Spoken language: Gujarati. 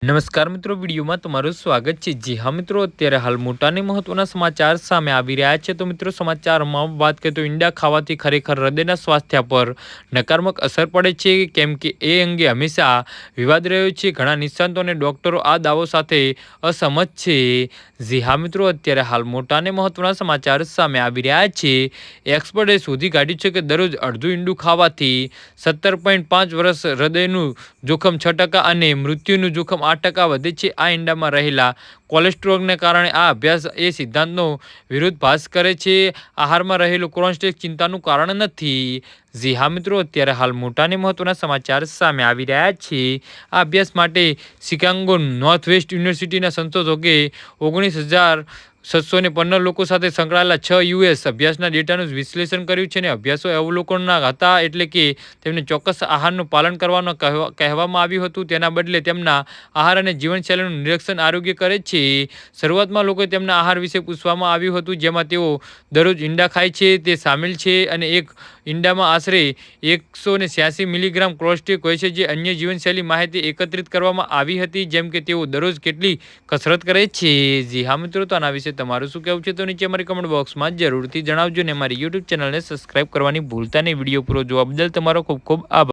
નમસ્કાર મિત્રો, વિડીયોમાં તમારું સ્વાગત છે। જી હા મિત્રો, અત્યારે હાલ મોટાને મહત્વના સમાચાર સામે આવી રહ્યા છે। તો મિત્રો, સમાચારમાં વાત કરીએ તો ઈંડા ખાવાથી ખરેખર હૃદયના સ્વાસ્થ્ય પર નકારાત્મક અસર પડે છે, કેમ કે એ અંગે હંમેશા વિવાદ રહ્યો છે। ઘણા નિષ્ણાતો અને ડોક્ટરો આ દાવો સાથે અસહમત છે। જી હા મિત્રો, અત્યારે હાલ મોટાને મહત્વના સમાચાર સામે આવી રહ્યા છે। એક્સપર્ટે શોધી કાઢ્યું છે કે દરરોજ અડધું ઈંડું ખાવાથી 17.5 વર્ષ હૃદયનું જોખમ 6% અને મૃત્યુનું જોખમ 8% વધે છે। આ ઈંડામાં રહેલા કોલેસ્ટ્રોલને કારણે આ અભ્યાસ એ સિદ્ધાંતનો વિરોધાભાસ કરે છે। આહારમાં રહેલું કોલેસ્ટ્રોલ ચિંતાનું કારણ નથી। જી હા મિત્રો, અત્યારે હાલ મોટાને મહત્વના સમાચાર સામે આવી રહ્યા છે। આ અભ્યાસ માટે શિકાગો નોર્થવેસ્ટ યુનિવર્સિટીના સંશોધકોએ 19,715 લોકો સાથે સંકળાયેલા 6 યુએસ અભ્યાસના ડેટાનું વિશ્લેષણ કર્યું છે અને અભ્યાસો અવલોકનના હતા, એટલે કે તેમને ચોક્કસ આહારનું પાલન કરવાનું કહેવામાં આવ્યું હતું, તેના બદલે તેમના આહાર અને જીવનશૈલીનું નિરીક્ષણ આરોગ્ય કરે છે। શરૂઆતમાં લોકોએ તેમના આહાર વિશે પૂછવામાં આવ્યું હતું, જેમાં તેઓ દરરોજ ઈંડા ખાય છે તે સામેલ છે, અને એક ઈંડામાં આશરે 186 મિલીગ્રામ કોલેસ્ટ્રોલ હોય છે। જે અન્ય જીવનશૈલી માહિતી એકત્રિત કરવામાં આવી હતી, જેમ કે તેઓ દરરોજ કેટલી કસરત કરે છે। જી હા મિત્રો, તો આના વિશે તમારું શું કહેવું છે તો નીચે અમારી કમેન્ટ બોક્સમાં જરૂરથી જણાવજો, અને અમારી યુટ્યુબ ચેનલને સબસ્ક્રાઈબ કરવાની ભૂલતા નહીં। વિડીયો પૂરો જોવા બદલ તમારો ખૂબ ખૂબ આભાર।